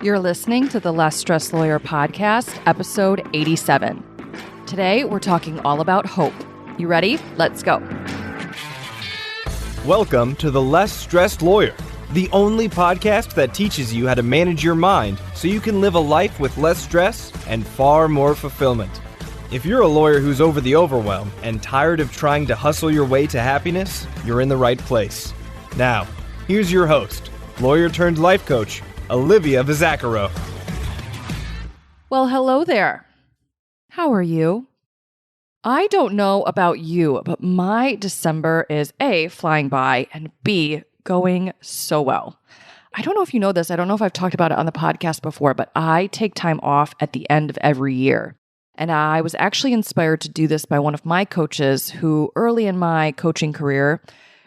You're listening to the Less Stressed Lawyer podcast, episode 87. Today, we're talking all about hope. You ready? Let's go. Welcome to the Less Stressed Lawyer, the only podcast that teaches you how to manage your mind so you can live a life with less stress and far more fulfillment. If you're a lawyer who's over the overwhelm and tired of trying to hustle your way to happiness, you're in the right place. Now, here's your host, lawyer turned life coach, Olivia Vizacaro. Well, hello there. How are you? I don't know about you, but my December is A, flying by, and B, going so well. I don't know if you know this. I don't know if I've talked about it on the podcast before, but I take time off at the end of every year. And I was actually inspired to do this by one of my coaches who early in my coaching career,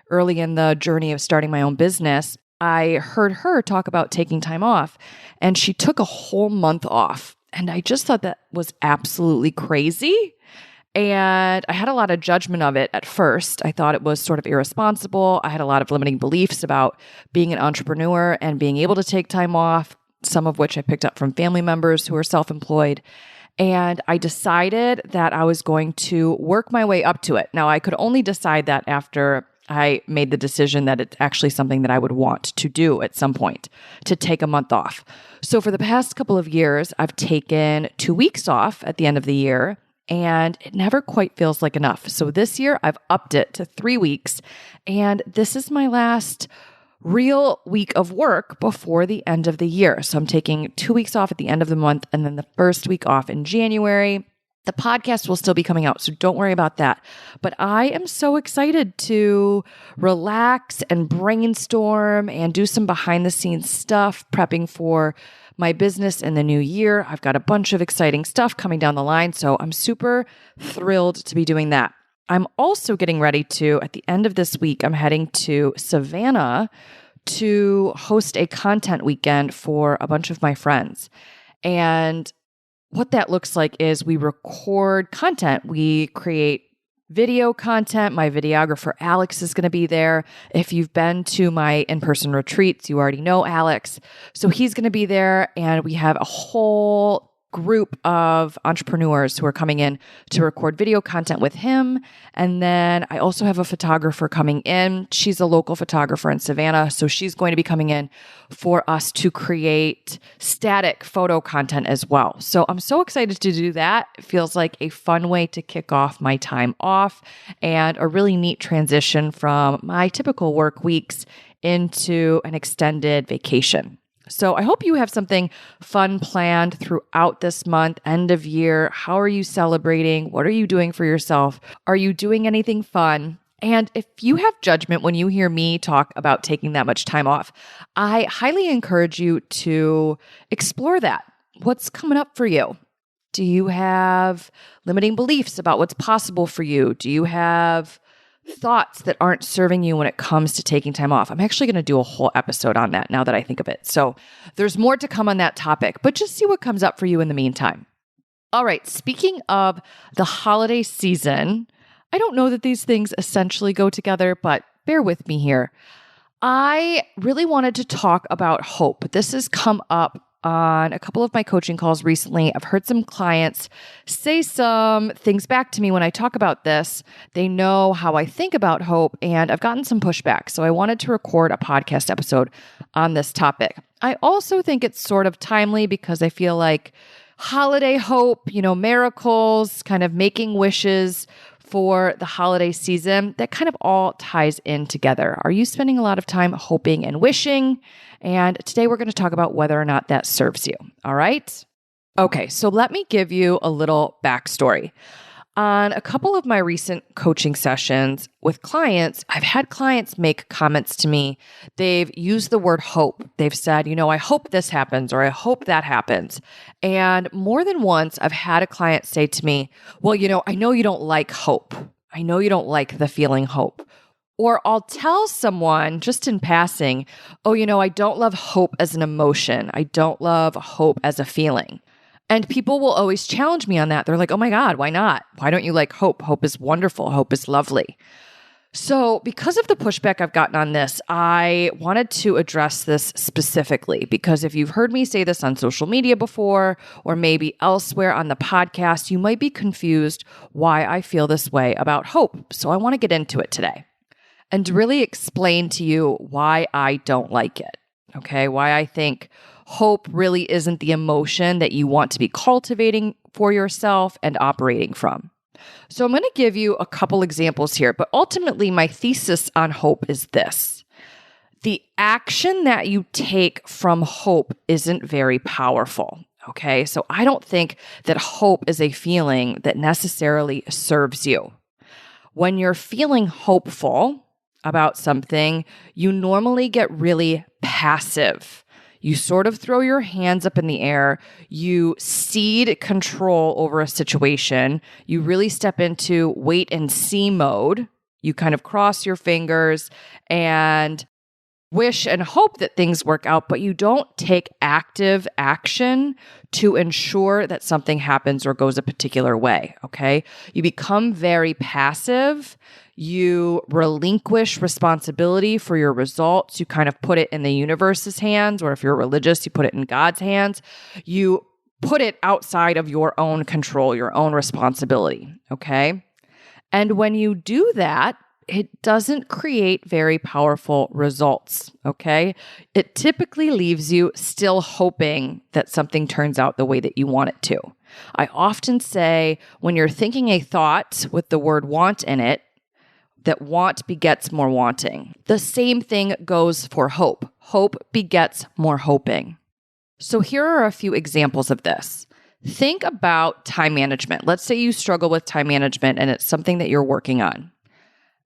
early in the journey of starting my own business, I heard her talk about taking time off, and she took a whole month off. And I just thought that was absolutely crazy. And I had a lot of judgment of it at first. I thought it was sort of irresponsible. I had a lot of limiting beliefs about being an entrepreneur and being able to take time off, some of which I picked up from family members who are self-employed. And I decided that I was going to work my way up to it. Now, I could only decide that after I made the decision that it's actually something that I would want to do at some point, to take a month off. So for the past couple of years, I've taken 2 weeks off at the end of the year, and it never quite feels like enough. So this year, I've upped it to 3 weeks, and this is my last real week of work before the end of the year. So I'm taking 2 weeks off at the end of the month, and then the first week off in January. The podcast will still be coming out, so don't worry about that. But I am so excited to relax and brainstorm and do some behind-the-scenes stuff, prepping for my business in the new year. I've got a bunch of exciting stuff coming down the line, so I'm super thrilled to be doing that. I'm also getting ready to, at the end of this week, I'm heading to Savannah to host a content weekend for a bunch of my friends. And what that looks like is we record content. We create video content. My videographer, Alex, is going to be there. If you've been to my in-person retreats, you already know Alex. So he's going to be there, and we have a whole group of entrepreneurs who are coming in to record video content with him. And then I also have a photographer coming in. She's a local photographer in Savannah, so she's going to be coming in for us to create static photo content as well. So I'm so excited to do that. It feels like a fun way to kick off my time off and a really neat transition from my typical work weeks into an extended vacation. So I hope you have something fun planned throughout this month, end of year. How are you celebrating? What are you doing for yourself? Are you doing anything fun? And if you have judgment when you hear me talk about taking that much time off, I highly encourage you to explore that. What's coming up for you? Do you have limiting beliefs about what's possible for you? Do you have thoughts that aren't serving you when it comes to taking time off? I'm actually going to do a whole episode on that now that I think of it. So there's more to come on that topic, but just see what comes up for you in the meantime. All right, speaking of the holiday season, I don't know that these things essentially go together, but bear with me here. I really wanted to talk about hope. This has come up on a couple of my coaching calls recently. I've heard some clients say some things back to me when I talk about this. They know how I think about hope, and I've gotten some pushback. So I wanted to record a podcast episode on this topic. I also think it's sort of timely because I feel like holiday hope, miracles, kind of making wishes for the holiday season, that kind of all ties in together. Are you spending a lot of time hoping and wishing? And today we're going to talk about whether or not that serves you. All right? Okay, so let me give you a little backstory. On a couple of my recent coaching sessions with clients, I've had clients make comments to me. They've used the word hope. They've said, I hope this happens, or I hope that happens. And more than once, I've had a client say to me, well, I know you don't like hope. I know you don't like the feeling hope. Or I'll tell someone just in passing, I don't love hope as an emotion. I don't love hope as a feeling. And people will always challenge me on that. They're like, oh my God, why not? Why don't you like hope? Hope is wonderful. Hope is lovely. So, because of the pushback I've gotten on this, I wanted to address this specifically because if you've heard me say this on social media before or maybe elsewhere on the podcast, you might be confused why I feel this way about hope. So, I want to get into it today and really explain to you why I don't like it. Okay, why I think hope really isn't the emotion that you want to be cultivating for yourself and operating from. So I'm going to give you a couple examples here, but ultimately my thesis on hope is this. The action that you take from hope isn't very powerful, okay? So I don't think that hope is a feeling that necessarily serves you. When you're feeling hopeful about something, you normally get really passive. You sort of throw your hands up in the air. You cede control over a situation. You really step into wait and see mode. You kind of cross your fingers and wish and hope that things work out, but you don't take active action to ensure that something happens or goes a particular way, okay? You become very passive. You relinquish responsibility for your results. You kind of put it in the universe's hands, or if you're religious, you put it in God's hands. You put it outside of your own control, your own responsibility, okay? And when you do that, it doesn't create very powerful results, okay? It typically leaves you still hoping that something turns out the way that you want it to. I often say when you're thinking a thought with the word want in it, that want begets more wanting. The same thing goes for hope. Hope begets more hoping. So here are a few examples of this. Think about time management. Let's say you struggle with time management and it's something that you're working on.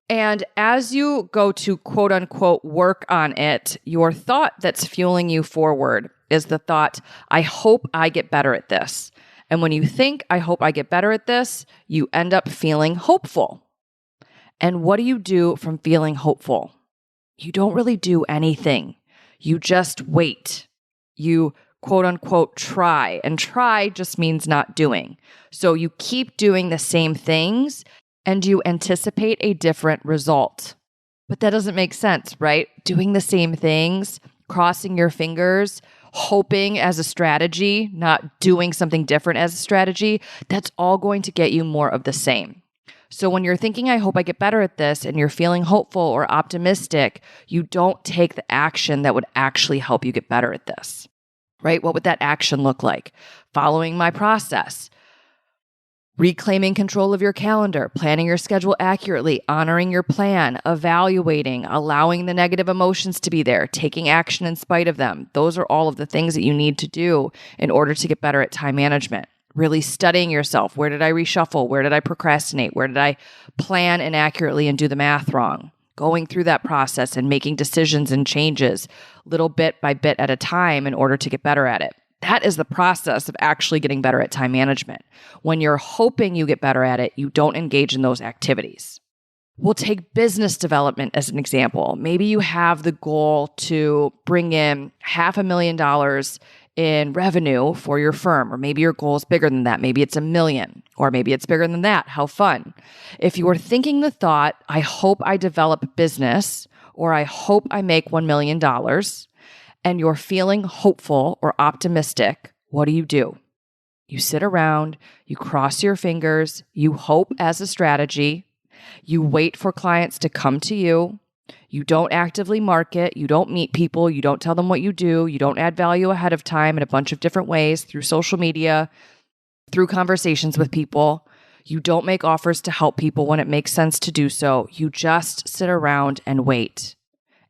And as you go to quote unquote work on it, your thought that's fueling you forward is the thought, I hope I get better at this. And when you think, I hope I get better at this, you end up feeling hopeful. And what do you do from feeling hopeful? You don't really do anything. You just wait. You quote unquote try. And try just means not doing. So you keep doing the same things and you anticipate a different result. But that doesn't make sense, right? Doing the same things, crossing your fingers, hoping as a strategy, not doing something different as a strategy, that's all going to get you more of the same. So when you're thinking, I hope I get better at this, and you're feeling hopeful or optimistic, you don't take the action that would actually help you get better at this, right? What would that action look like? Following my process, reclaiming control of your calendar, planning your schedule accurately, honoring your plan, evaluating, allowing the negative emotions to be there, taking action in spite of them. Those are all of the things that you need to do in order to get better at time management. Really studying yourself. Where did I reshuffle? Where did I procrastinate? Where did I plan inaccurately and do the math wrong? Going through that process and making decisions and changes little bit by bit at a time in order to get better at it. That is the process of actually getting better at time management. When you're hoping you get better at it, you don't engage in those activities. We'll take business development as an example. Maybe you have the goal to bring in $500,000 in revenue for your firm, or maybe your goal is bigger than that. Maybe it's $1 million, or maybe it's bigger than that. How fun. If you are thinking the thought, I hope I develop business, or I hope I make $1 million, and you're feeling hopeful or optimistic, what do? You sit around, you cross your fingers, you hope as a strategy, you wait for clients to come to you, you don't actively market, you don't meet people, you don't tell them what you do, you don't add value ahead of time in a bunch of different ways through social media, through conversations with people. You don't make offers to help people when it makes sense to do so. You just sit around and wait.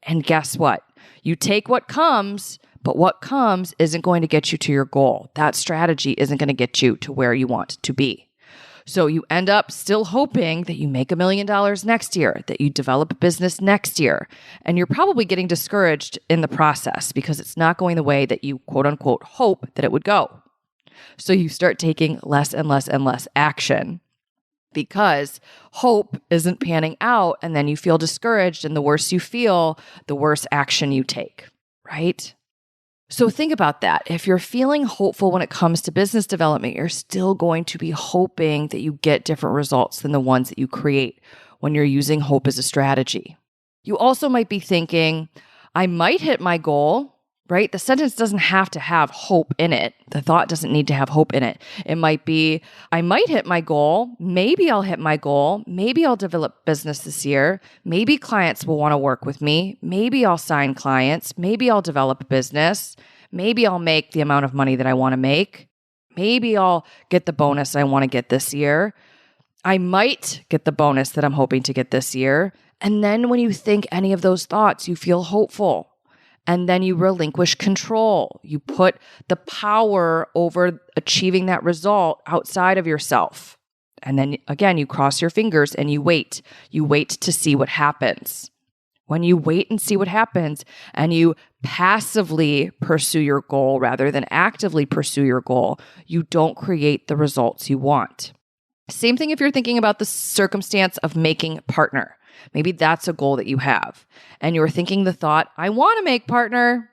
And guess what? You take what comes, but what comes isn't going to get you to your goal. That strategy isn't going to get you to where you want to be. So you end up still hoping that you make $1 million next year, that you develop a business next year. And you're probably getting discouraged in the process because it's not going the way that you quote unquote hope that it would go. So you start taking less and less and less action because hope isn't panning out, and then you feel discouraged, and the worse you feel, the worse action you take, right? So think about that. If you're feeling hopeful when it comes to business development, you're still going to be hoping that you get different results than the ones that you create when you're using hope as a strategy. You also might be thinking, I might hit my goal, right? The sentence doesn't have to have hope in it. The thought doesn't need to have hope in it. It might be, I might hit my goal. Maybe I'll hit my goal. Maybe I'll develop business this year. Maybe clients will want to work with me. Maybe I'll sign clients. Maybe I'll develop a business. Maybe I'll make the amount of money that I want to make. Maybe I'll get the bonus I want to get this year. I might get the bonus that I'm hoping to get this year. And then when you think any of those thoughts, you feel hopeful. And then you relinquish control. You put the power over achieving that result outside of yourself. And then again, you cross your fingers and you wait. You wait to see what happens. When you wait and see what happens and you passively pursue your goal rather than actively pursue your goal, you don't create the results you want. Same thing if you're thinking about the circumstance of making partner. Maybe that's a goal that you have. And you're thinking the thought, I want to make partner.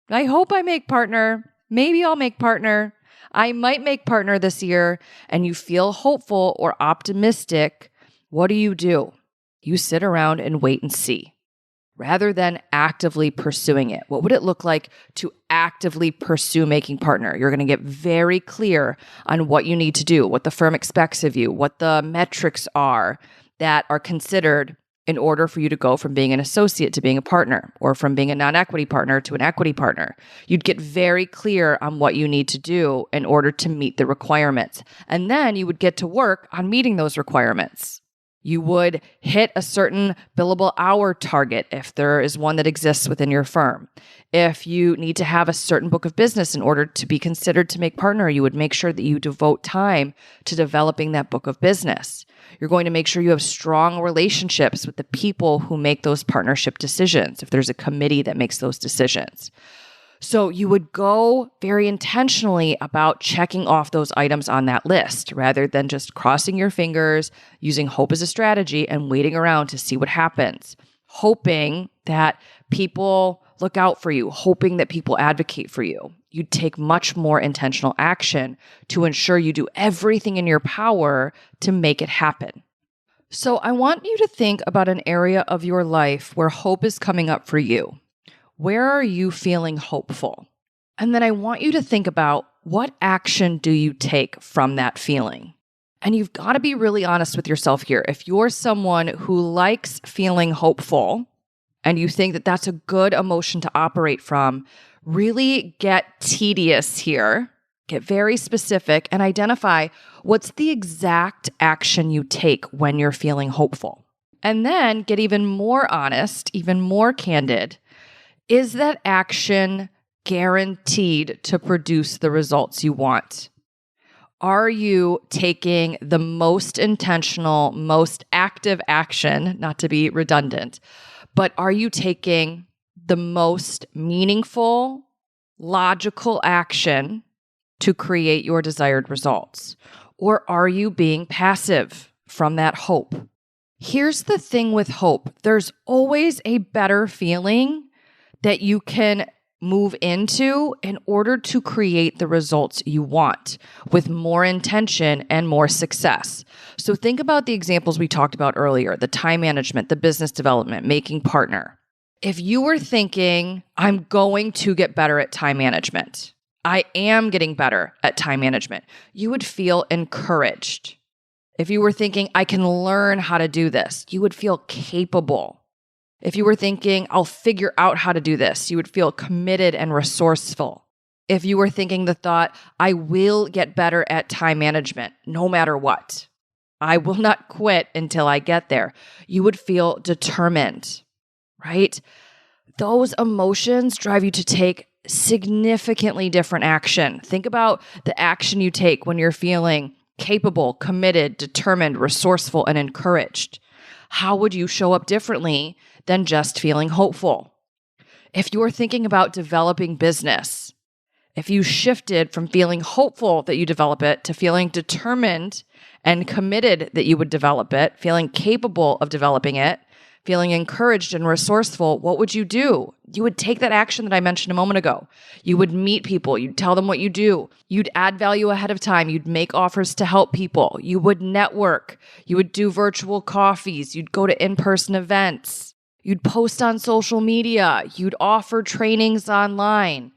I hope I make partner. Maybe I'll make partner. I might make partner this year. And you feel hopeful or optimistic. What do? You sit around and wait and see, rather than actively pursuing it. What would it look like to actively pursue making partner? You're going to get very clear on what you need to do, what the firm expects of you, what the metrics are that are considered in order for you to go from being an associate to being a partner, or from being a non-equity partner to an equity partner. You'd get very clear on what you need to do in order to meet the requirements. And then you would get to work on meeting those requirements. You would hit a certain billable hour target if there is one that exists within your firm. If you need to have a certain book of business in order to be considered to make partner, you would make sure that you devote time to developing that book of business. You're going to make sure you have strong relationships with the people who make those partnership decisions, if there's a committee that makes those decisions. So you would go very intentionally about checking off those items on that list rather than just crossing your fingers, using hope as a strategy and waiting around to see what happens, hoping that people look out for you, hoping that people advocate for you. You'd take much more intentional action to ensure you do everything in your power to make it happen. So I want you to think about an area of your life where hope is coming up for you. Where are you feeling hopeful? And then I want you to think about, what action do you take from that feeling? And you've got to be really honest with yourself here. If you're someone who likes feeling hopeful and you think that that's a good emotion to operate from, really get tedious here, get very specific, and identify what's the exact action you take when you're feeling hopeful. And then get even more honest, even more candid. Is that action guaranteed to produce the results you want? Are you taking the most intentional, most active action, not to be redundant, but are you taking the most meaningful, logical action to create your desired results? Or are you being passive from that hope? Here's the thing with hope. There's always a better feeling that you can move into in order to create the results you want with more intention and more success. So think about the examples we talked about earlier, the time management, the business development, making partner. If you were thinking, I'm going to get better at time management, I am getting better at time management, you would feel encouraged. If you were thinking, I can learn how to do this, you would feel capable. If you were thinking, I'll figure out how to do this, you would feel committed and resourceful. If you were thinking the thought, I will get better at time management no matter what, I will not quit until I get there, you would feel determined, right? Those emotions drive you to take significantly different action. Think about the action you take when you're feeling capable, committed, determined, resourceful, and encouraged. How would you show up differently than just feeling hopeful? If you're thinking about developing business, if you shifted from feeling hopeful that you develop it to feeling determined and committed that you would develop it, feeling capable of developing it, feeling encouraged and resourceful, what would you do? You would take that action that I mentioned a moment ago. You would meet people. You'd tell them what you do. You'd add value ahead of time. You'd make offers to help people. You would network. You would do virtual coffees. You'd go to in-person events. You'd post on social media. You'd offer trainings online.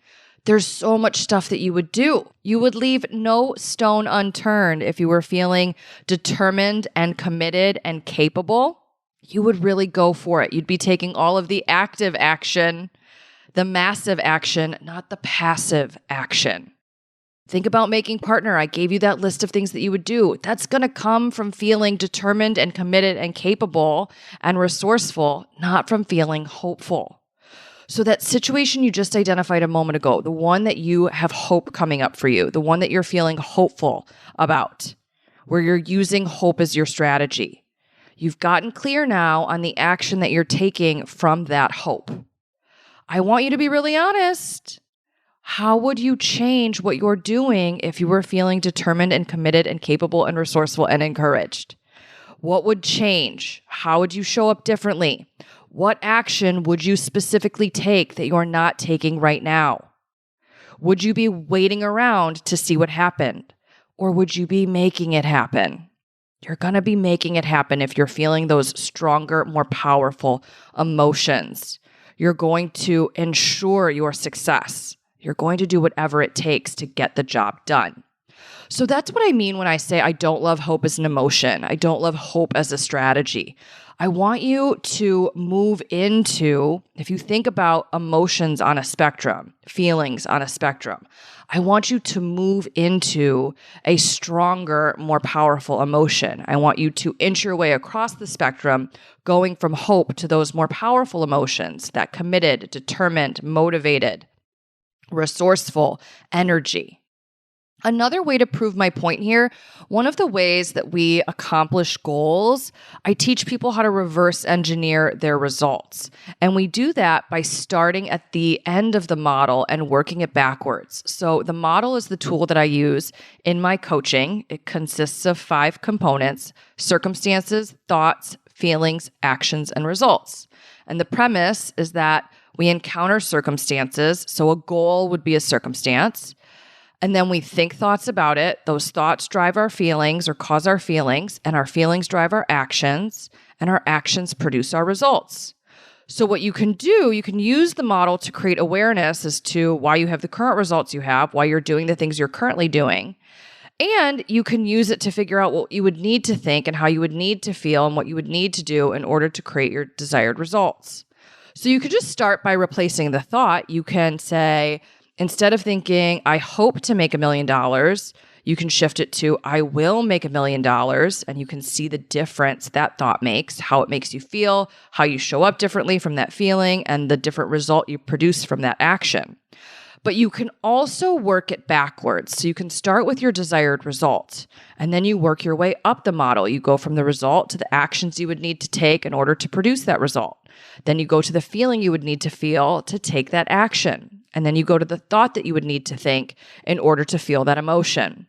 There's so much stuff that you would do. You would leave no stone unturned if you were feeling determined and committed and capable. You would really go for it. You'd be taking all of the active action, the massive action, not the passive action. Think about making partner. I gave you that list of things that you would do. That's going to come from feeling determined and committed and capable and resourceful, not from feeling hopeful. So that situation you just identified a moment ago, the one that you have hope coming up for you, the one that you're feeling hopeful about, where you're using hope as your strategy. You've gotten clear now on the action that you're taking from that hope. I want you to be really honest. How would you change what you're doing if you were feeling determined and committed and capable and resourceful and encouraged? What would change? How would you show up differently? What action would you specifically take that you're not taking right now? Would you be waiting around to see what happened? Or would you be making it happen? You're going to be making it happen if you're feeling those stronger, more powerful emotions. You're going to ensure your success. You're going to do whatever it takes to get the job done. So that's what I mean when I say I don't love hope as an emotion. I don't love hope as a strategy. I want you to move into, if you think about emotions on a spectrum, feelings on a spectrum, I want you to move into a stronger, more powerful emotion. I want you to inch your way across the spectrum, going from hope to those more powerful emotions, that committed, determined, motivated, resourceful energy. Another way to prove my point here, one of the ways that we accomplish goals, I teach people how to reverse engineer their results. And we do that by starting at the end of the model and working it backwards. So the model is the tool that I use in my coaching. It consists of 5 components: circumstances, thoughts, feelings, actions, and results. And the premise is that we encounter circumstances. So a goal would be a circumstance. And then we think thoughts about it. Those thoughts drive our feelings or cause our feelings, and our feelings drive our actions, and our actions produce our results. So what you can do, you can use the model to create awareness as to why you have the current results you have, why you're doing the things you're currently doing. And you can use it to figure out what you would need to think and how you would need to feel and what you would need to do in order to create your desired results. So you could just start by replacing the thought. You can say, instead of thinking, I hope to make $1 million, you can shift it to, I will make $1 million. And you can see the difference that thought makes, how it makes you feel, how you show up differently from that feeling, and the different result you produce from that action. But you can also work it backwards. So you can start with your desired result, and then you work your way up the model. You go from the result to the actions you would need to take in order to produce that result. Then you go to the feeling you would need to feel to take that action. And then you go to the thought that you would need to think in order to feel that emotion.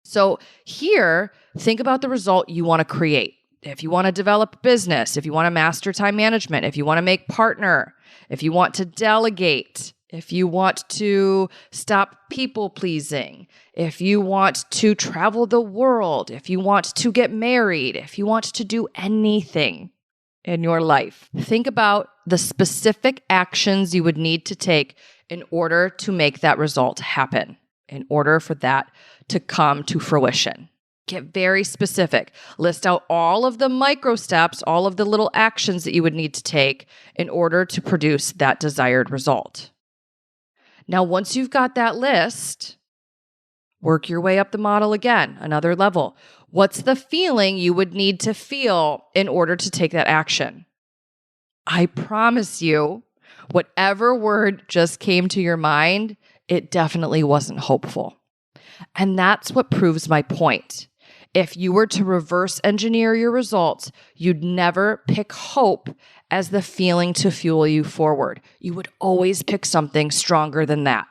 So here, think about the result you want to create. If you want to develop a business, if you want to master time management, if you want to make partner, if you want to delegate, if you want to stop people pleasing, if you want to travel the world, if you want to get married, if you want to do anything in your life, think about the specific actions you would need to take in order to make that result happen, in order for that to come to fruition. Get very specific. List out all of the micro steps, all of the little actions that you would need to take in order to produce that desired result. Now, once you've got that list, work your way up the model again, another level. What's the feeling you would need to feel in order to take that action? I promise you, whatever word just came to your mind, it definitely wasn't hopeful. And that's what proves my point. If you were to reverse engineer your results, you'd never pick hope as the feeling to fuel you forward. You would always pick something stronger than that.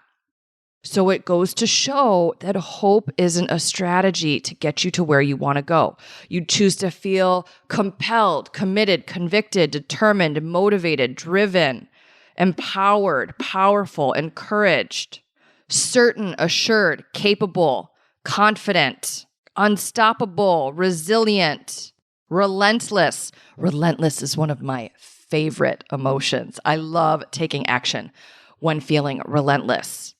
So it goes to show that hope isn't a strategy to get you to where you want to go. You choose to feel compelled, committed, convicted, determined, motivated, driven, empowered, powerful, encouraged, certain, assured, capable, confident, unstoppable, resilient, relentless. Relentless is one of my favorite emotions. I love taking action when feeling relentless.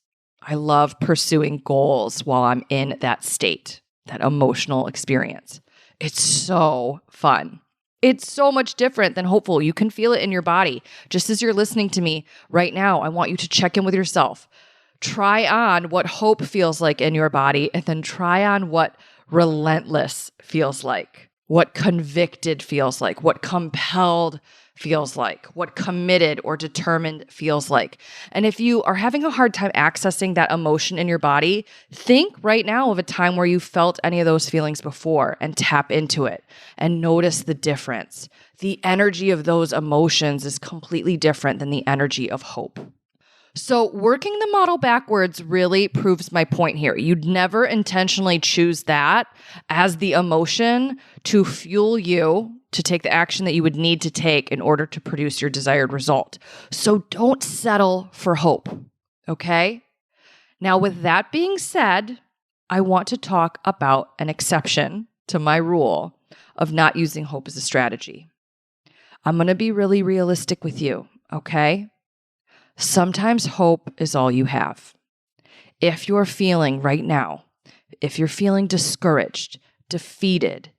I love pursuing goals while I'm in that state, that emotional experience. It's so fun. It's so much different than hopeful. You can feel it in your body. Just as you're listening to me right now, I want you to check in with yourself. Try on what hope feels like in your body, and then try on what relentless feels like, what convicted feels like, what compelled feels like, what committed or determined feels like. And if you are having a hard time accessing that emotion in your body, think right now of a time where you felt any of those feelings before and tap into it and notice the difference. The energy of those emotions is completely different than the energy of hope. So working the model backwards really proves my point here. You'd never intentionally choose that as the emotion to fuel you to take the action that you would need to take in order to produce your desired result. So don't settle for hope, okay? Now, with that being said, I want to talk about an exception to my rule of not using hope as a strategy. I'm going to be really realistic with you, okay? Sometimes hope is all you have. If you're feeling right now, if you're feeling discouraged, defeated,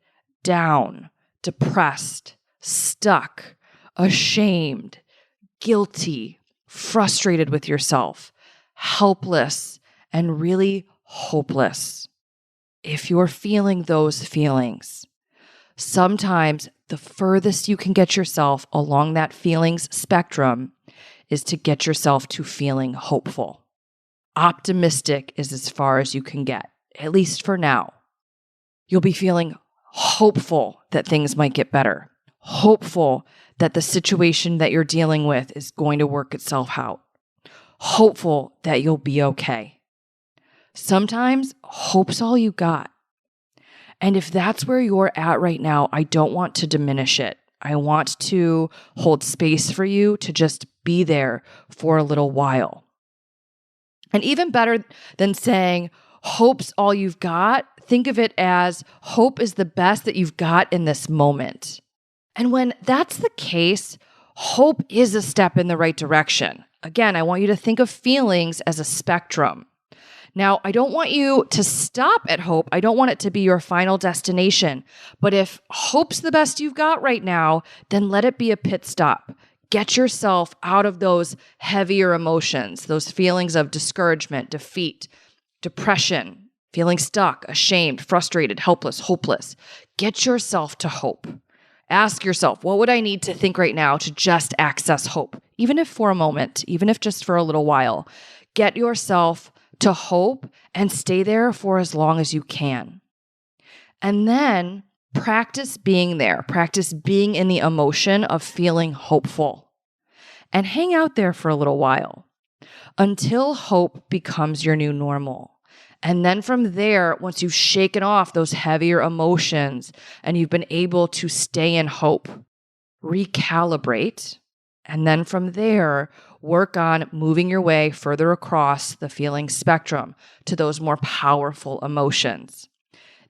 down, depressed, stuck, ashamed, guilty, frustrated with yourself, helpless, and really hopeless, if you're feeling those feelings, sometimes the furthest you can get yourself along that feelings spectrum is to get yourself to feeling hopeful. Optimistic is as far as you can get, at least for now. You'll be feeling hopeful that things might get better, hopeful that the situation that you're dealing with is going to work itself out, hopeful that you'll be okay. Sometimes hope's all you got. And if that's where you're at right now, I don't want to diminish it. I want to hold space for you to just be there for a little while. And even better than saying, hope's all you've got, think of it as hope is the best that you've got in this moment. And when that's the case, hope is a step in the right direction. Again, I want you to think of feelings as a spectrum. Now, I don't want you to stop at hope. I don't want it to be your final destination. But if hope's the best you've got right now, then let it be a pit stop. Get yourself out of those heavier emotions, those feelings of discouragement, defeat, depression, feeling stuck, ashamed, frustrated, helpless, hopeless. Get yourself to hope. Ask yourself, what would I need to think right now to just access hope? Even if for a moment, even if just for a little while. Get yourself to hope and stay there for as long as you can. And then practice being there. Practice being in the emotion of feeling hopeful. And hang out there for a little while until hope becomes your new normal. And then from there, once you've shaken off those heavier emotions and you've been able to stay in hope, recalibrate. And then from there, work on moving your way further across the feeling spectrum to those more powerful emotions.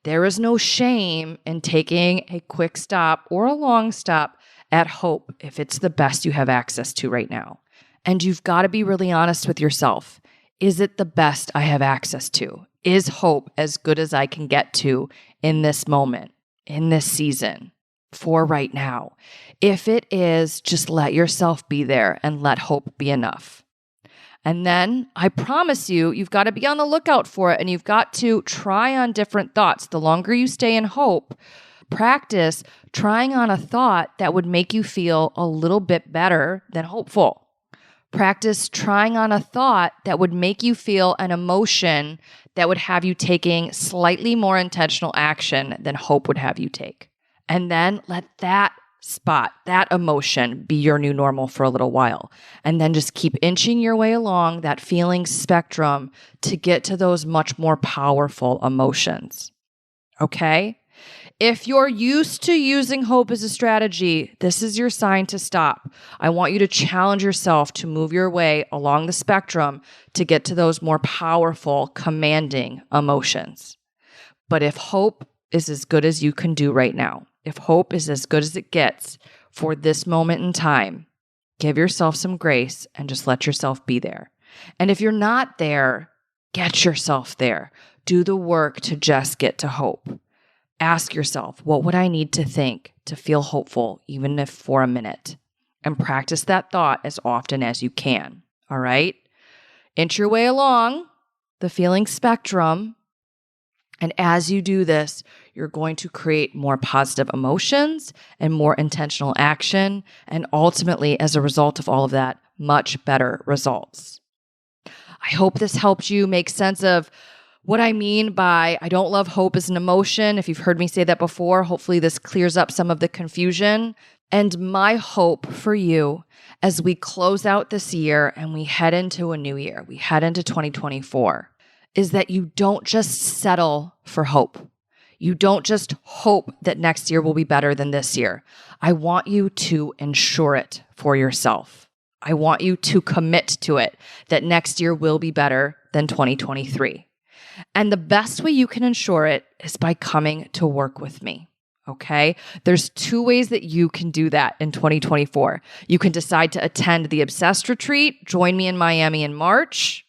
There is no shame in taking a quick stop or a long stop at hope if it's the best you have access to right now. And you've got to be really honest with yourself. Is it the best I have access to? Is hope as good as I can get to in this moment, in this season, for right now? If it is, just let yourself be there and let hope be enough. And then I promise you, you've got to be on the lookout for it and you've got to try on different thoughts. The longer you stay in hope, practice trying on a thought that would make you feel a little bit better than hopeful. Practice trying on a thought that would make you feel an emotion that would have you taking slightly more intentional action than hope would have you take. And then let that spot, that emotion be your new normal for a little while. And then just keep inching your way along that feeling spectrum to get to those much more powerful emotions. Okay? If you're used to using hope as a strategy, this is your sign to stop. I want you to challenge yourself to move your way along the spectrum to get to those more powerful, commanding emotions. But if hope is as good as you can do right now, if hope is as good as it gets for this moment in time, give yourself some grace and just let yourself be there. And if you're not there, get yourself there. Do the work to just get to hope. Ask yourself, what would I need to think to feel hopeful, even if for a minute? And practice that thought as often as you can. All right? Inch your way along the feeling spectrum. And as you do this, you're going to create more positive emotions and more intentional action. And ultimately, as a result of all of that, much better results. I hope this helped you make sense of what I mean by I don't love hope as an emotion. If you've heard me say that before, hopefully this clears up some of the confusion. And my hope for you as we close out this year and we head into a new year, we head into 2024, is that you don't just settle for hope. You don't just hope that next year will be better than this year. I want you to ensure it for yourself. I want you to commit to it that next year will be better than 2023. And the best way you can ensure it is by coming to work with me. Okay? There's two ways that you can do that in 2024. You can decide to attend the Obsessed Retreat. Join me in Miami in March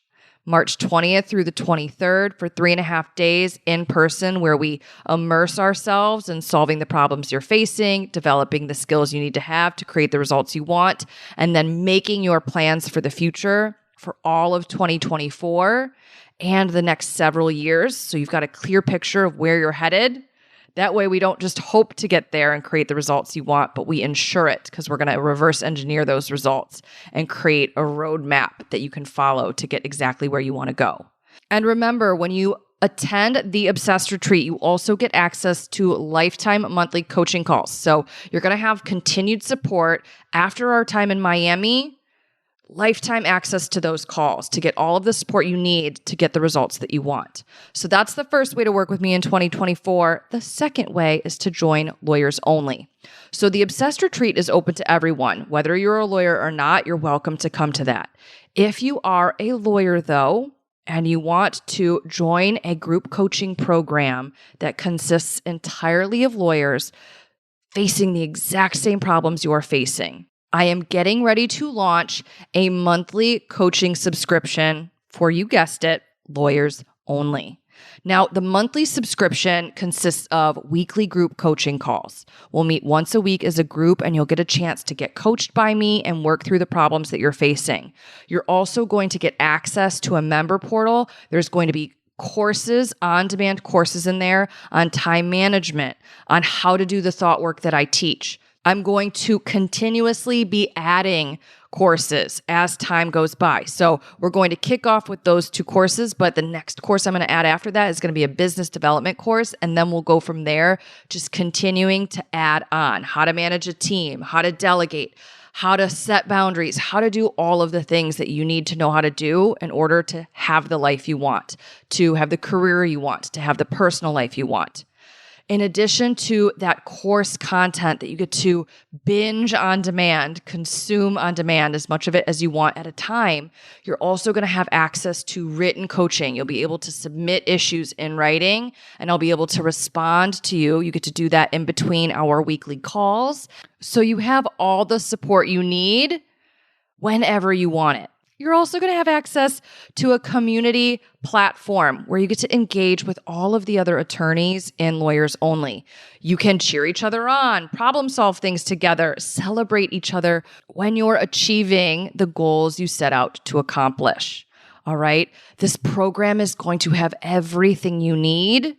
20th through the 23rd for 3.5 days in person, where we immerse ourselves in solving the problems you're facing, developing the skills you need to have to create the results you want, and then making your plans for the future for all of 2024 and the next several years. So you've got a clear picture of where you're headed. That way we don't just hope to get there and create the results you want, but we ensure it because we're going to reverse engineer those results and create a roadmap that you can follow to get exactly where you want to go. And remember, when you attend the Obsessed Retreat, you also get access to lifetime monthly coaching calls. So you're going to have continued support after our time in Miami, lifetime access to those calls to get all of the support you need to get the results that you want. So that's the first way to work with me in 2024. The second way is to join Lawyers Only. So the Obsessed Retreat is open to everyone. Whether you're a lawyer or not, you're welcome to come to that. If you are a lawyer, though, and you want to join a group coaching program that consists entirely of lawyers facing the exact same problems you are facing, I am getting ready to launch a monthly coaching subscription for, you guessed it, Lawyers Only. Now, the monthly subscription consists of weekly group coaching calls. We'll meet once a week as a group, and you'll get a chance to get coached by me and work through the problems that you're facing. You're also going to get access to a member portal. There's going to be courses, on-demand courses in there on time management, on how to do the thought work that I teach. I'm going to continuously be adding courses as time goes by. So we're going to kick off with those 2 courses, but the next course I'm going to add after that is going to be a business development course. And then we'll go from there, just continuing to add on how to manage a team, how to delegate, how to set boundaries, how to do all of the things that you need to know how to do in order to have the life you want, to have the career you want, to have the personal life you want. In addition to that course content that you get to binge on demand, consume on demand, as much of it as you want at a time, you're also going to have access to written coaching. You'll be able to submit issues in writing, and I'll be able to respond to you. You get to do that in between our weekly calls. So you have all the support you need whenever you want it. You're also going to have access to a community platform where you get to engage with all of the other attorneys in Lawyers Only. You can cheer each other on, problem solve things together, celebrate each other when you're achieving the goals you set out to accomplish. All right? This program is going to have everything you need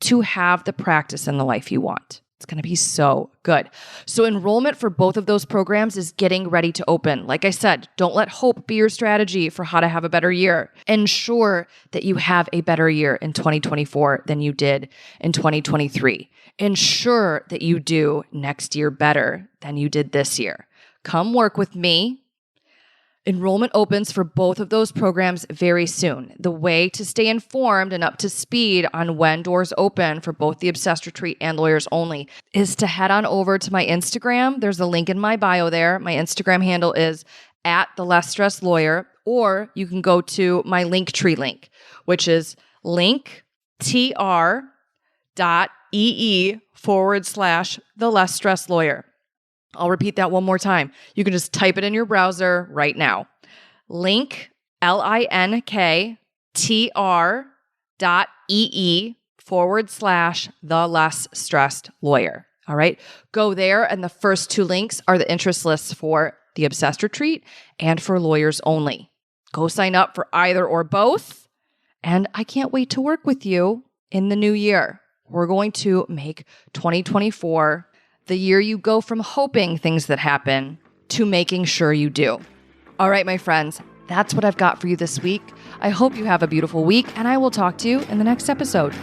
to have the practice and the life you want. It's going to be so good. So enrollment for both of those programs is getting ready to open. Like I said, don't let hope be your strategy for how to have a better year. Ensure that you have a better year in 2024 than you did in 2023. Ensure that you do next year better than you did this year. Come work with me. Enrollment opens for both of those programs very soon. The way to stay informed and up to speed on when doors open for both the Obsessed Retreat and Lawyers Only is to head on over to my Instagram. There's a link in my bio there. My Instagram handle is @thelessstressedlawyer, or you can go to my Linktree link, which is linktr.ee/thelessstressedlawyer. I'll repeat that one more time. You can just type it in your browser right now. linktr.ee/thelessstressedlawyer. All right. Go there, and the first two links are the interest lists for the Obsessed Retreat and for Lawyers Only. Go sign up for either or both. And I can't wait to work with you in the new year. We're going to make 2024 the year you go from hoping things that happen to making sure you do. All right, my friends, that's what I've got for you this week. I hope you have a beautiful week, and I will talk to you in the next episode.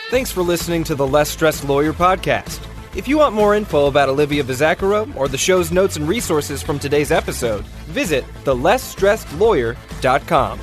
Thanks for listening to the Less Stressed Lawyer podcast. If you want more info about Olivia Vizzacaro or the show's notes and resources from today's episode, visit thelesstressedlawyer.com.